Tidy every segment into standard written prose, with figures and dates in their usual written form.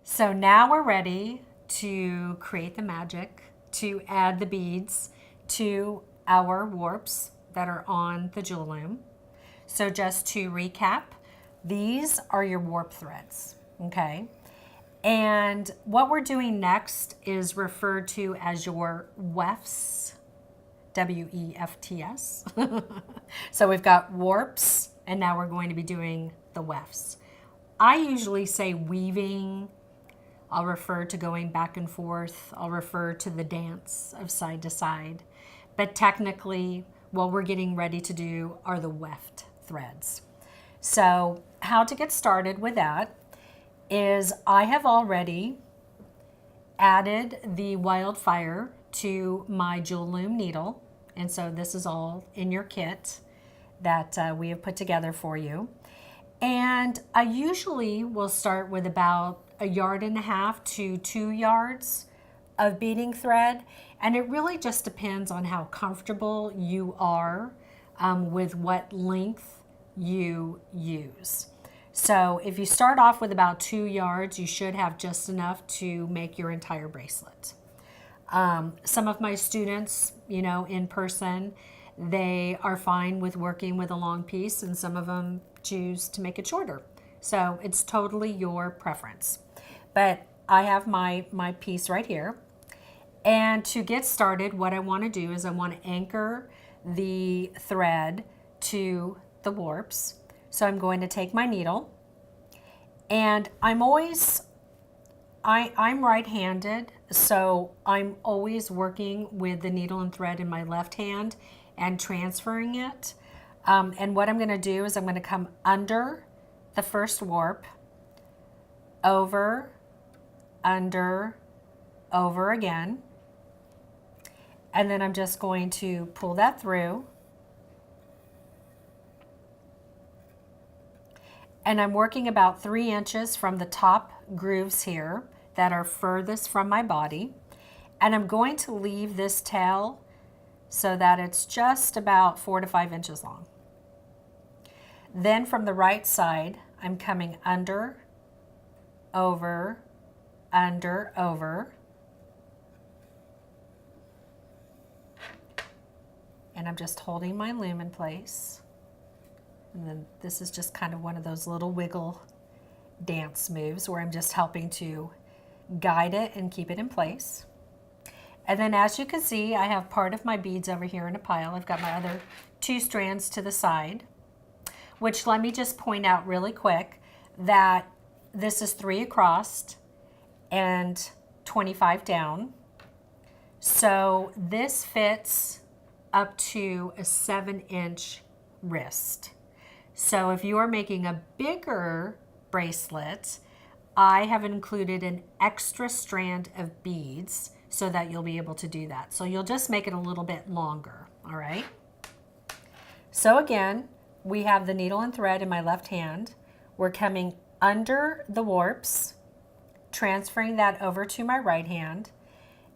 So now we're ready to create the magic, to add the beads to our warps that are on the jewel loom. So just to recap, these are your warp threads, okay? And what we're doing next is referred to as your wefts, W-E-F-T-S. So we've got warps, and now we're going to be doing the wefts. I usually say weaving. I'll refer to going back and forth. I'll refer to the dance of side to side. But technically, what we're getting ready to do are the weft threads. So how to get started with that is I have already added the wildfire to my jewel loom needle. And so this is all in your kit that we have put together for you. And I usually will start with about 1.5 to 2 yards of beading thread. And it really just depends on how comfortable you are with what length you use. So if you start off with about 2 yards, you should have just enough to make your entire bracelet. Some of my students, in person, they are fine with working with a long piece, and some of them choose to make it shorter. So it's totally your preference. But I have my piece right here. And to get started, what I want to do is I want to anchor the thread to the warps. So I'm going to take my needle, and I'm right-handed, so I'm always working with the needle and thread in my left hand and transferring it. And what I'm going to do is I'm going to come under the first warp, over, under, over again. And then I'm just going to pull that through. And I'm working about 3 inches from the top grooves here that are furthest from my body. And I'm going to leave this tail so that it's just about 4 to 5 inches long. Then from the right side, I'm coming under, over, under, over. And I'm just holding my loom in place. And then this is just kind of one of those little wiggle dance moves where I'm just helping to guide it and keep it in place. And then as you can see, I have part of my beads over here in a pile. I've got my other 2 strands to the side, which let me just point out really quick that this is 3 across and 25 down. So this fits up to a 7-inch wrist. So if you are making a bigger bracelet, I have included an extra strand of beads so that you'll be able to do that. So you'll just make it a little bit longer, all right? So again, we have the needle and thread in my left hand. We're coming under the warps, transferring that over to my right hand,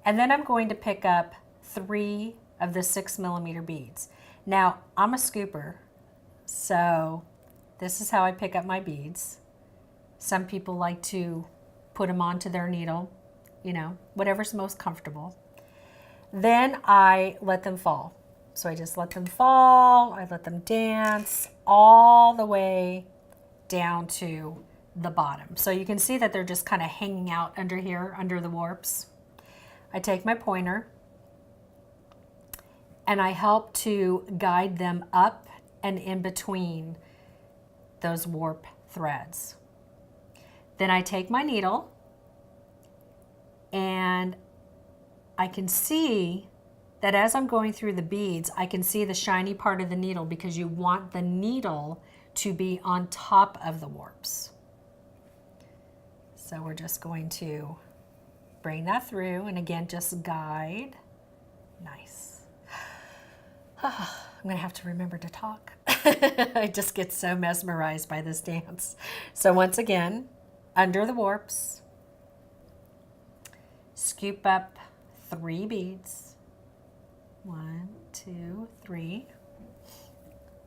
and then I'm going to pick up 3 of the 6mm beads. Now, I'm a scooper, so this is how I pick up my beads. Some people like to put them onto their needle, whatever's most comfortable. Then I let them fall. So I just let them fall, I let them dance all the way down to the bottom. So you can see that they're just kind of hanging out under here, under the warps. I take my pointer and I help to guide them up and in between those warp threads. Then I take my needle and I can see that as I'm going through the beads, I can see the shiny part of the needle because you want the needle to be on top of the warps. So we're just going to bring that through and again, just guide. Nice. I'm gonna have to remember to talk. I just get so mesmerized by this dance. So once again, under the warps, scoop up 3 beads. 1, 2, 3.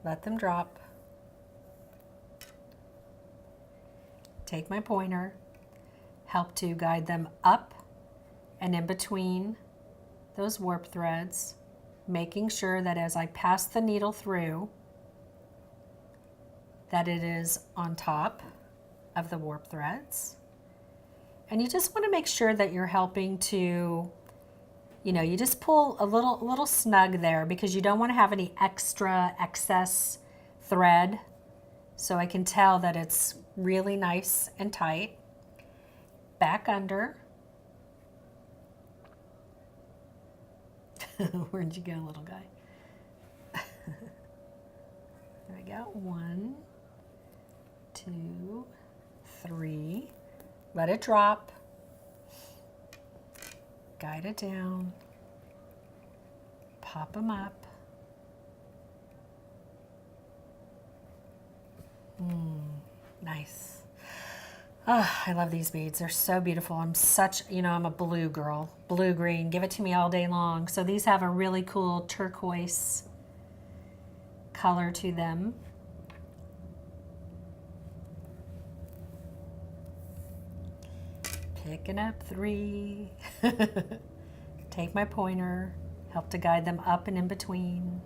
Let them drop. Take my pointer, help to guide them up and in between those warp threads, making sure that as I pass the needle through, that it is on top of the warp threads. And you just want to make sure that you're helping to, you just pull a little snug there because you don't want to have any excess thread. So I can tell that it's really nice and tight. Back under. Where'd you go, little guy? There we go. 1, 2, 3. Let it drop. Guide it down. Pop them up. Nice. Oh, I love these beads. They're so beautiful. I'm a blue girl. Blue green. Give it to me all day long. So these have a really cool turquoise color to them. Picking up 3. Take my pointer. Help to guide them up and in between.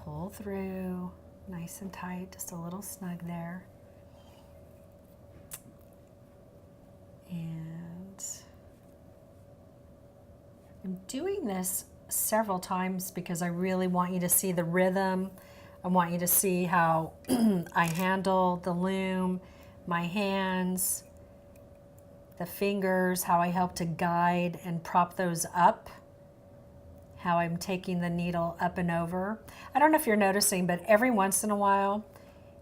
Pull through. Nice and tight, just a little snug there. And I'm doing this several times because I really want you to see the rhythm. I want you to see how I handle the loom, my hands, the fingers, how I help to guide and prop those up. How I'm taking the needle up and over. I don't know if you're noticing, but every once in a while,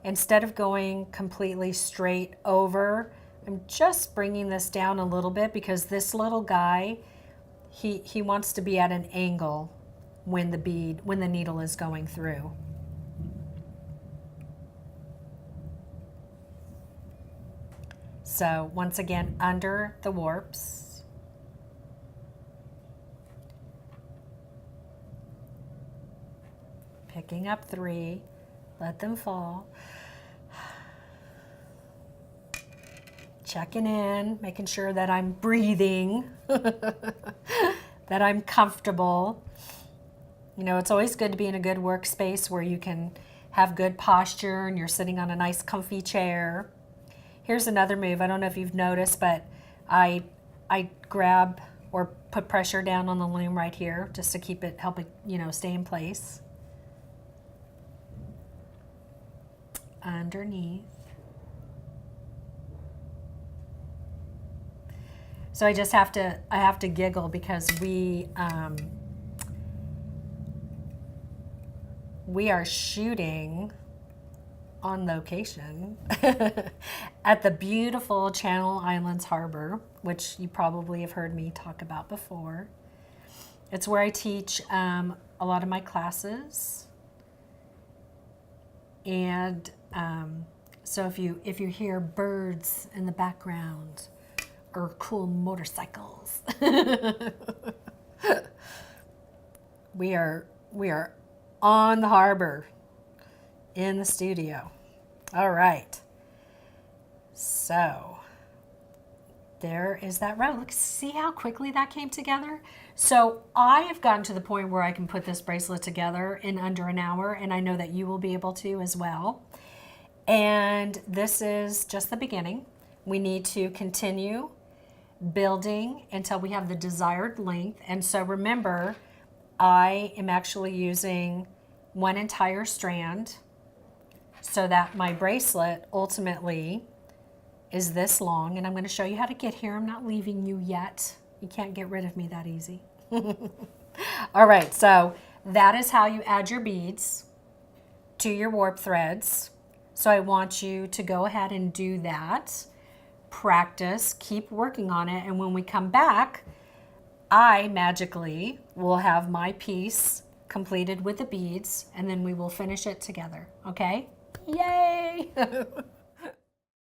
instead of going completely straight over, I'm just bringing this down a little bit because this little guy, he wants to be at an angle when the needle is going through. So once again, under the warps. Picking up 3, let them fall. Checking in, making sure that I'm breathing, that I'm comfortable. It's always good to be in a good workspace where you can have good posture and you're sitting on a nice comfy chair. Here's another move. I don't know if you've noticed, but I grab or put pressure down on the loom right here just to help it, stay in place. Underneath. So I have to giggle because we are shooting on location at the beautiful Channel Islands Harbor, which you probably have heard me talk about before. It's where I teach a lot of my classes. And so if you hear birds in the background or cool motorcycles, we are on the harbor in the studio. All right. So there is that row. Look, see how quickly that came together? So I have gotten to the point where I can put this bracelet together in under an hour, and I know that you will be able to as well. And this is just the beginning. We need to continue building until we have the desired length. And so remember, I am actually using one entire strand so that my bracelet ultimately is this long. And I'm going to show you how to get here. I'm not leaving you yet. You can't get rid of me that easy. All right, so that is how you add your beads to your warp threads. So I want you to go ahead and do that. Practice, keep working on it, and when we come back, I magically will have my piece completed with the beads, and then we will finish it together, okay? Yay!